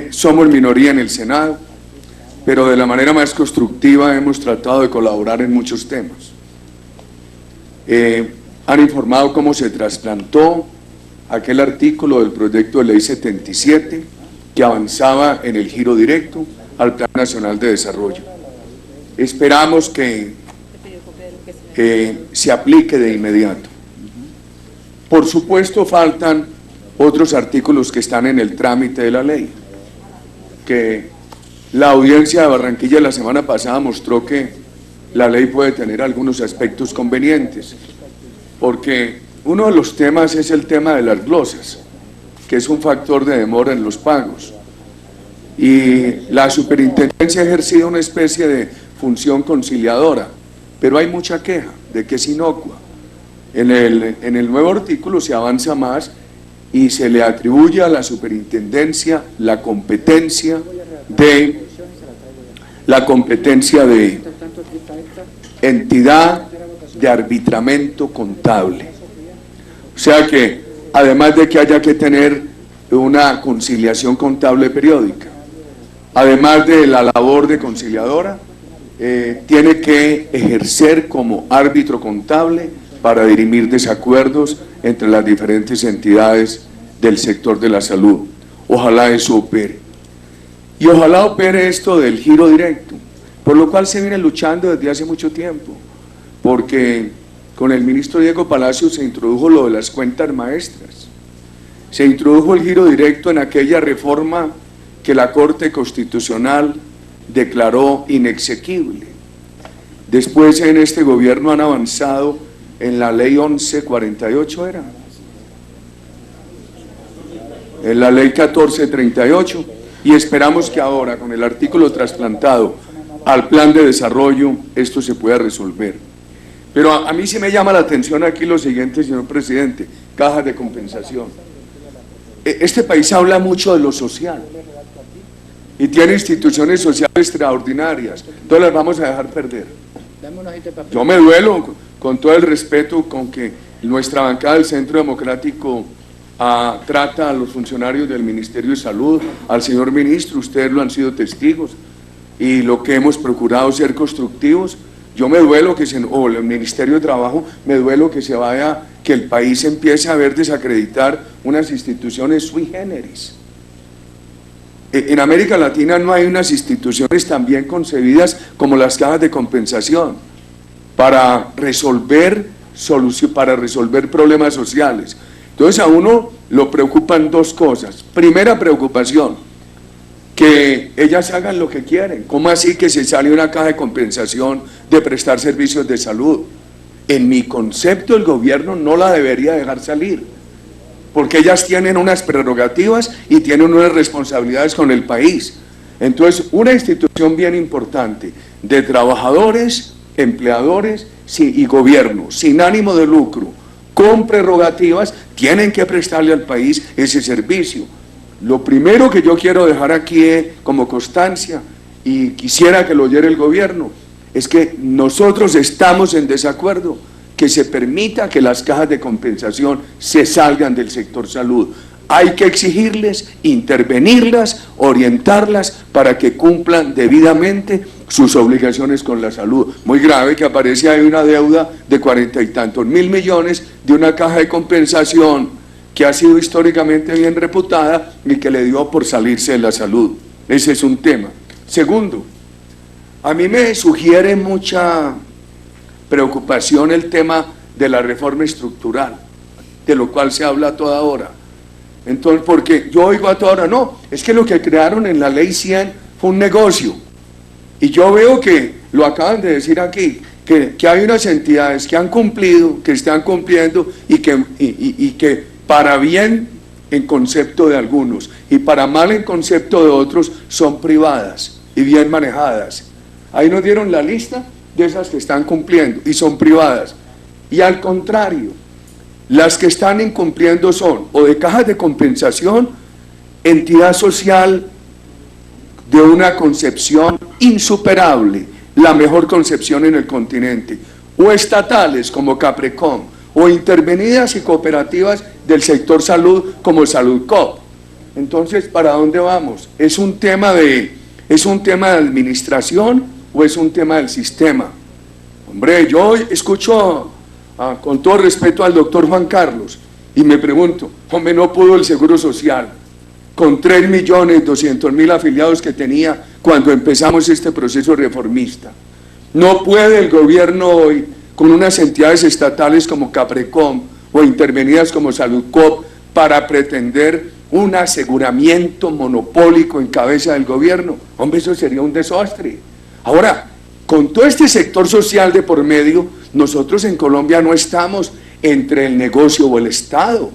somos minoría en el Senado, pero de la manera más constructiva hemos tratado de colaborar en muchos temas. Han informado cómo se trasplantó aquel artículo del proyecto de ley 77 que avanzaba en el giro directo al Plan Nacional de Desarrollo. Esperamos que se aplique de inmediato. Por supuesto, faltan otros artículos que están en el trámite de la ley, que la audiencia de Barranquilla la semana pasada mostró que la ley puede tener algunos aspectos convenientes, porque uno de los temas es el tema de las glosas, que es un factor de demora en los pagos, y la superintendencia ha ejercido una especie de función conciliadora, pero hay mucha queja de que es inocua. En el nuevo artículo se avanza más y se le atribuye a la superintendencia la competencia de entidad de arbitramiento contable. O sea que, además de que haya que tener una conciliación contable periódica, además de la labor de conciliadora, tiene que ejercer como árbitro contable para dirimir desacuerdos entre las diferentes entidades del sector de la salud. Ojalá eso opere. Y ojalá opere esto del giro directo, por lo cual se viene luchando desde hace mucho tiempo, porque con el ministro Diego Palacio se introdujo lo de las cuentas maestras, se introdujo el giro directo en aquella reforma que la Corte Constitucional declaró inexequible. Después en este gobierno han avanzado en la ley 1148, ¿era? En la ley 1438, y esperamos que ahora con el artículo trasplantado al plan de desarrollo esto se pueda resolver. Pero a mí sí me llama la atención aquí lo siguiente, señor presidente: cajas de compensación. Este país habla mucho de lo social y tiene instituciones sociales extraordinarias, entonces las vamos a dejar perder. Yo me duelo con todo el respeto con que nuestra bancada del Centro Democrático trata a los funcionarios del Ministerio de Salud, al señor ministro, ustedes lo han sido testigos, y lo que hemos procurado ser constructivos. Yo me duelo o el Ministerio de Trabajo, me duelo que se vaya, que el país empiece a ver desacreditar unas instituciones sui generis. En América Latina no hay unas instituciones tan bien concebidas como las cajas de compensación para resolver problemas sociales. Entonces a uno lo preocupan dos cosas. Primera preocupación, que ellas hagan lo que quieren. ¿Cómo así que se sale una caja de compensación de prestar servicios de salud? En mi concepto el gobierno no la debería dejar salir, porque ellas tienen unas prerrogativas y tienen unas responsabilidades con el país. Entonces, una institución bien importante de trabajadores, empleadores y gobierno, sin ánimo de lucro, con prerrogativas, tienen que prestarle al país ese servicio. Lo primero que yo quiero dejar aquí como constancia, y quisiera que lo oyera el gobierno, es que nosotros estamos en desacuerdo que se permita que las cajas de compensación se salgan del sector salud. Hay que exigirles, intervenirlas, orientarlas para que cumplan debidamente sus obligaciones con la salud. Muy grave que aparece ahí una deuda de 40 y tantos mil millones de una caja de compensación que ha sido históricamente bien reputada y que le dio por salirse de la salud. Ese es un tema. Segundo, a mí me sugiere mucha preocupación el tema de la reforma estructural, de lo cual se habla a toda hora. Entonces, porque yo oigo a toda hora, no, es que lo que crearon en la ley 100 fue un negocio. Y yo veo que, lo acaban de decir aquí, que hay unas entidades que han cumplido, que están cumpliendo y que para bien en concepto de algunos y para mal en concepto de otros son privadas y bien manejadas. Ahí nos dieron la lista de esas que están cumpliendo y son privadas. Y al contrario, las que están incumpliendo son o de cajas de compensación, entidad social de una concepción insuperable, la mejor concepción en el continente, o estatales como Caprecom, o intervenidas y cooperativas del sector salud como Saludcop. Entonces, ¿para dónde vamos? ¿Es un tema de administración o es un tema del sistema? Hombre, yo escucho con todo respeto al doctor Juan Carlos y me pregunto, hombre, no pudo el Seguro Social con 3.200.000 afiliados que tenía cuando empezamos este proceso reformista. No puede el gobierno hoy, con unas entidades estatales como Caprecom o intervenidas como Saludcop, para pretender un aseguramiento monopólico en cabeza del gobierno. Hombre, eso sería un desastre. Ahora, con todo este sector social de por medio, nosotros en Colombia no estamos entre el negocio o el Estado.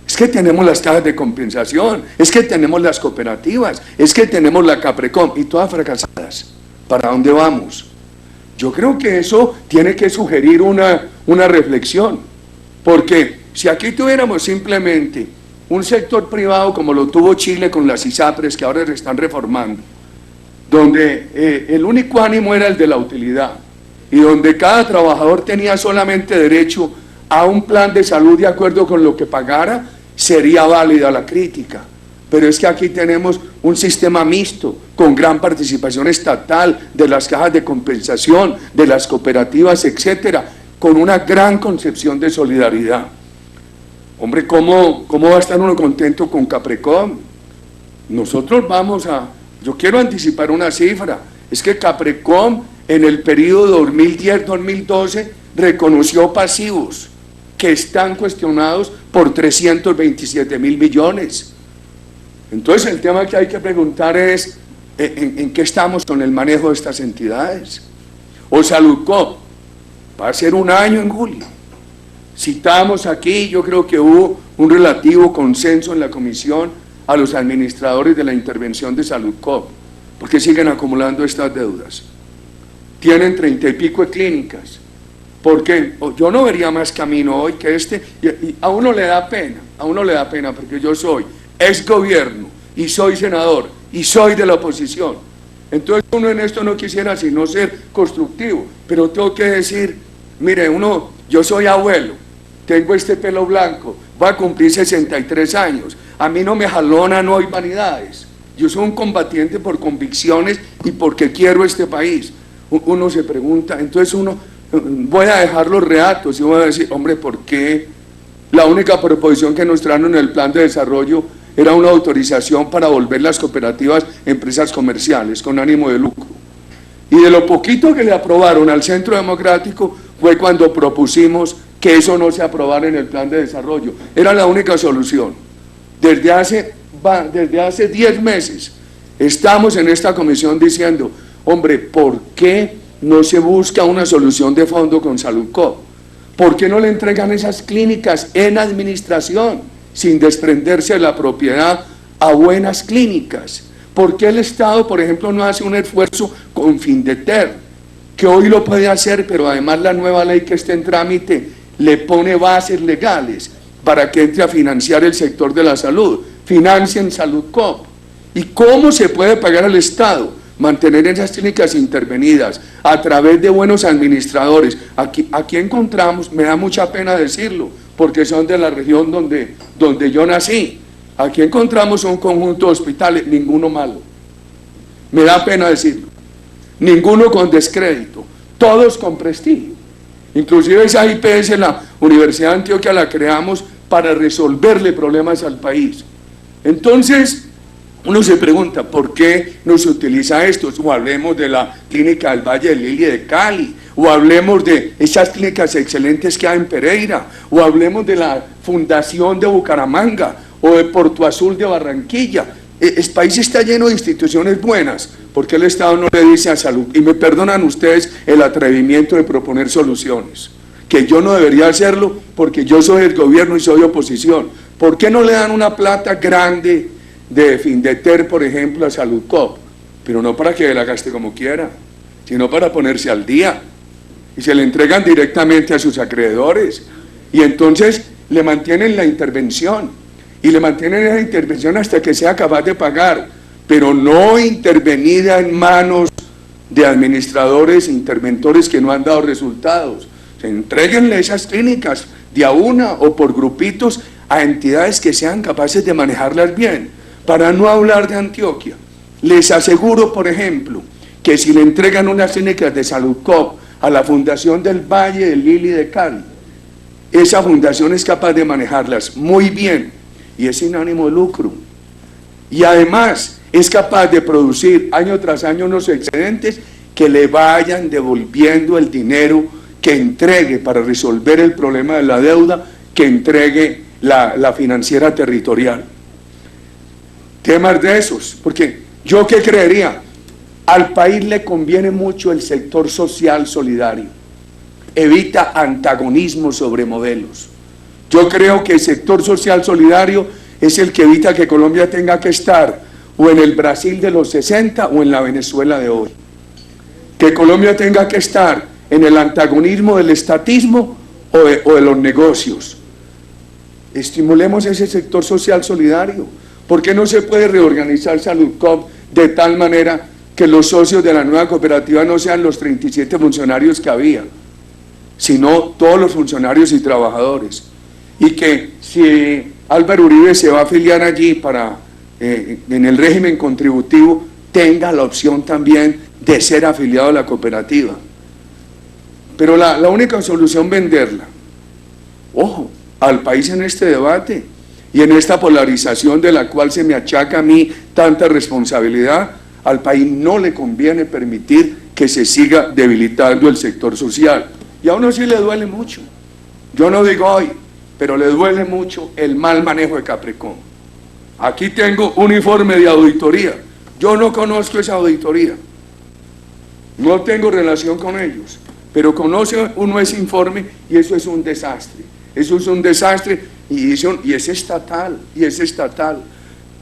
Es que tenemos las cajas de compensación, es que tenemos las cooperativas, es que tenemos la Caprecom y todas fracasadas. ¿Para dónde vamos? Yo creo que eso tiene que sugerir una reflexión, porque si aquí tuviéramos simplemente un sector privado como lo tuvo Chile con las ISAPRES que ahora se están reformando, donde el único ánimo era el de la utilidad y donde cada trabajador tenía solamente derecho a un plan de salud de acuerdo con lo que pagara, sería válida la crítica. Pero es que aquí tenemos un sistema mixto, con gran participación estatal, de las cajas de compensación, de las cooperativas, etcétera, con una gran concepción de solidaridad. Hombre, ¿cómo va a estar uno contento con Caprecom? Nosotros yo quiero anticipar una cifra, es que Caprecom en el periodo 2010-2012 reconoció pasivos que están cuestionados por 327.000 millones. Entonces el tema que hay que preguntar es ¿en qué estamos con el manejo de estas entidades? O Saludcop, va a ser un año en julio. Citamos aquí, yo creo que hubo un relativo consenso en la comisión a los administradores de la intervención de Saludcop, porque siguen acumulando estas deudas. Tienen 30 y pico de clínicas, porque yo no vería más camino hoy que y a uno le da pena, porque yo soy ex gobierno y soy senador y soy de la oposición. Entonces uno en esto no quisiera sino ser constructivo, pero tengo que decir, mire, yo soy abuelo, tengo este pelo blanco, voy a cumplir 63 años, a mí no me jalonan hoy vanidades, yo soy un combatiente por convicciones y porque quiero este país. Uno se pregunta, entonces voy a dejar los reatos y voy a decir, hombre, ¿por qué la única proposición que nos trajeron en el plan de desarrollo era una autorización para volver las cooperativas empresas comerciales con ánimo de lucro? Y de lo poquito que le aprobaron al Centro Democrático fue cuando propusimos que eso no se aprobara en el plan de desarrollo. Era la única solución. Desde hace 10 meses estamos en esta comisión diciendo, hombre, ¿por qué no se busca una solución de fondo con Saludcop? ¿Por qué no le entregan esas clínicas en administración sin desprenderse de la propiedad a buenas clínicas? ¿Por qué el Estado, por ejemplo, no hace un esfuerzo con Findeter, que hoy lo puede hacer, pero además la nueva ley que está en trámite le pone bases legales para que entre a financiar el sector de la salud? Financien Saludcop. ¿Y cómo se puede pagar al Estado mantener esas clínicas intervenidas a través de buenos administradores? Aquí encontramos, me da mucha pena decirlo, porque son de la región donde yo nací. Aquí encontramos un conjunto de hospitales, ninguno malo. Me da pena decirlo. Ninguno con descrédito, todos con prestigio. Inclusive esa IPS en la Universidad de Antioquia la creamos para resolverle problemas al país. Entonces, uno se pregunta, ¿por qué no se utiliza esto? O hablemos de la clínica del Valle del Lili de Cali, o hablemos de esas clínicas excelentes que hay en Pereira, o hablemos de la Fundación de Bucaramanga, o de Porto Azul de Barranquilla. El país está lleno de instituciones buenas. ¿Por qué el Estado no le dice a salud? Y me perdonan ustedes el atrevimiento de proponer soluciones, que yo no debería hacerlo porque yo soy el gobierno y soy oposición. ¿Por qué no le dan una plata grande de Findeter, por ejemplo, a Saludcop? Pero no para que la gaste como quiera, sino para ponerse al día. Y se le entregan directamente a sus acreedores. Y entonces le mantienen la intervención. Y le mantienen esa intervención hasta que sea capaz de pagar, pero no intervenida en manos de administradores, interventores que no han dado resultados. Entréguenle esas clínicas de a una o por grupitos a entidades que sean capaces de manejarlas bien. Para no hablar de Antioquia, les aseguro, por ejemplo, que si le entregan unas clínicas de Saludcop a la Fundación del Valle del Lili de Cali, esa fundación es capaz de manejarlas muy bien y es sin ánimo de lucro. Y además es capaz de producir año tras año unos excedentes que le vayan devolviendo el dinero que entregue para resolver el problema de la deuda, que entregue la financiera territorial. Temas de esos, porque yo qué creería, al país le conviene mucho el sector social solidario, evita antagonismo sobre modelos. Yo creo que el sector social solidario es el que evita que Colombia tenga que estar o en el Brasil de los 60 o en la Venezuela de hoy. Que Colombia tenga que estar en el antagonismo del estatismo o de los negocios. Estimulemos ese sector social solidario. ¿Por qué no se puede reorganizar Saludcop de tal manera que los socios de la nueva cooperativa no sean los 37 funcionarios que había, sino todos los funcionarios y trabajadores? Y que si Álvaro Uribe se va a afiliar allí en el régimen contributivo, tenga la opción también de ser afiliado a la cooperativa. Pero la única solución, venderla. Ojo, al país en este debate y en esta polarización de la cual se me achaca a mí tanta responsabilidad, al país no le conviene permitir que se siga debilitando el sector social. Y a uno sí le duele mucho. Yo no digo hoy, pero le duele mucho el mal manejo de Caprecom. Aquí tengo un informe de auditoría. Yo no conozco esa auditoría. No tengo relación con ellos, pero conoce uno ese informe y eso es un desastre. Eso es un desastre y es estatal, y es estatal.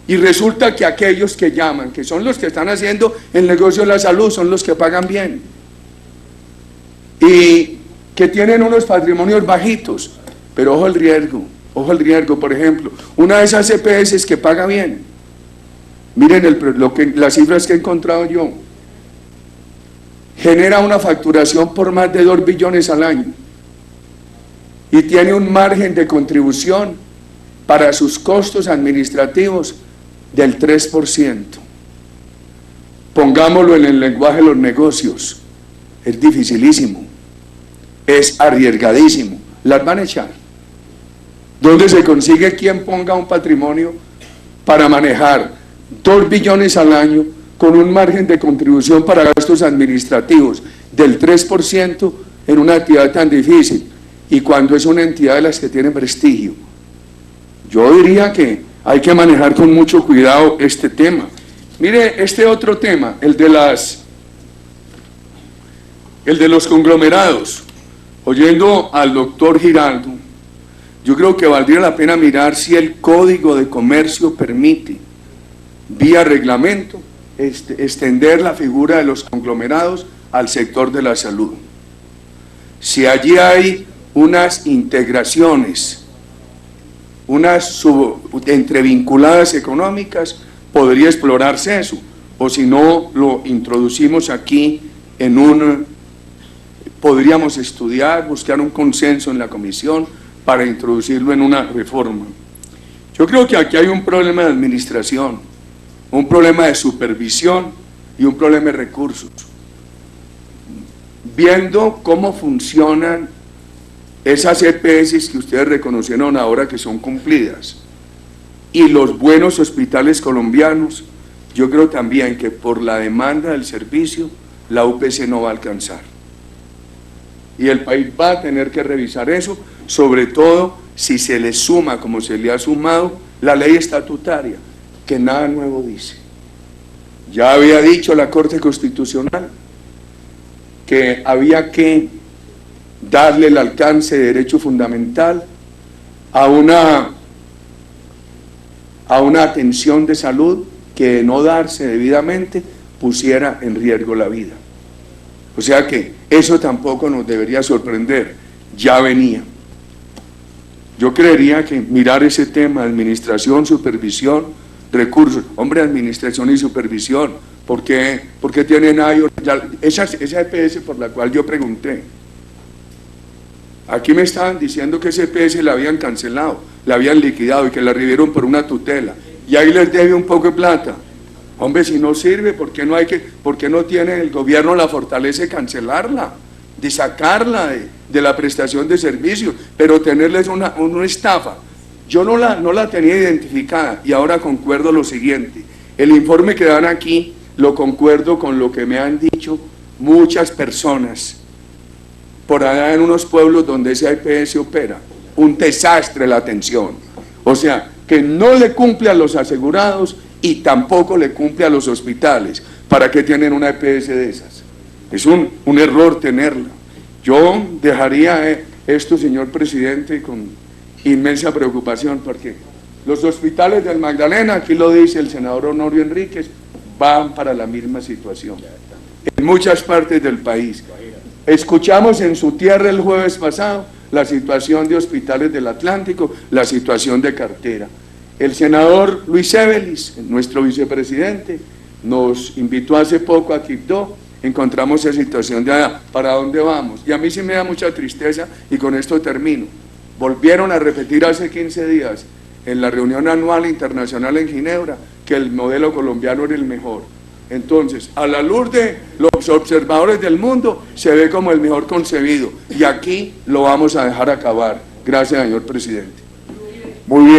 Y resulta que aquellos que llaman, que son los que están haciendo el negocio de la salud, son los que pagan bien. Y que tienen unos patrimonios bajitos, pero ojo el riesgo, por ejemplo, una de esas EPS que paga bien. Miren las cifras que he encontrado yo. Genera una facturación por más de 2 billones al año y tiene un margen de contribución para sus costos administrativos del 3%. Pongámoslo en el lenguaje de los negocios, es dificilísimo, es arriesgadísimo, las van a echar. ¿Dónde se consigue quien ponga un patrimonio para manejar 2 billones al año con un margen de contribución para gastos administrativos del 3% en una actividad tan difícil y cuando es una entidad de las que tienen prestigio? Yo diría que hay que manejar con mucho cuidado este tema. Mire este otro tema, el de los conglomerados. Oyendo al doctor Giraldo, yo creo que valdría la pena mirar si el Código de Comercio permite, vía reglamento, extender la figura de los conglomerados al sector de la salud. Si allí hay unas integraciones, unas entrevinculadas económicas, podría explorarse eso, o si no lo introducimos aquí podríamos estudiar, buscar un consenso en la comisión para introducirlo en una reforma. Yo creo que aquí hay un problema de administración, un problema de supervisión y un problema de recursos. Viendo cómo funcionan esas EPS que ustedes reconocieron ahora que son cumplidas y los buenos hospitales colombianos, yo creo también que por la demanda del servicio la UPC no va a alcanzar. Y el país va a tener que revisar eso, sobre todo si se le suma, como se le ha sumado, la ley estatutaria, que nada nuevo dice. Ya había dicho la Corte Constitucional que había que darle el alcance de derecho fundamental a una atención de salud que de no darse debidamente pusiera en riesgo la vida. O sea que eso tampoco nos debería sorprender, ya venía. Yo creería que mirar ese tema, administración, supervisión, recursos, hombre, administración y supervisión, ¿por qué tienen ahí esa EPS por la cual yo pregunté? Aquí me estaban diciendo que esa EPS la habían cancelado, la habían liquidado y que la revivieron por una tutela. y ahí les debe un poco de plata. Hombre, si no sirve, ¿por qué no tiene el gobierno la fortaleza de cancelarla, de sacarla de la prestación de servicios, pero tenerles una estafa? Yo no la tenía identificada y ahora concuerdo lo siguiente. El informe que dan aquí lo concuerdo con lo que me han dicho muchas personas por allá en unos pueblos donde ese EPS opera. Un desastre la atención. O sea, que no le cumple a los asegurados y tampoco le cumple a los hospitales. ¿Para qué tienen una EPS de esas? Es un error tenerla. Yo dejaría esto, señor presidente, con inmensa preocupación, porque los hospitales del Magdalena, aquí lo dice el senador Honorio Enríquez, van para la misma situación, en muchas partes del país. Escuchamos en su tierra el jueves pasado la situación de hospitales del Atlántico, la situación de cartera. El senador Luis Evelis, nuestro vicepresidente, nos invitó hace poco a Quibdó, encontramos esa situación de allá, ¿para dónde vamos? Y a mí sí me da mucha tristeza, y con esto termino. Volvieron a repetir hace 15 días, en la reunión anual internacional en Ginebra, que el modelo colombiano era el mejor. Entonces, a la luz de los observadores del mundo, se ve como el mejor concebido, y aquí lo vamos a dejar acabar. Gracias, señor presidente. Muy bien.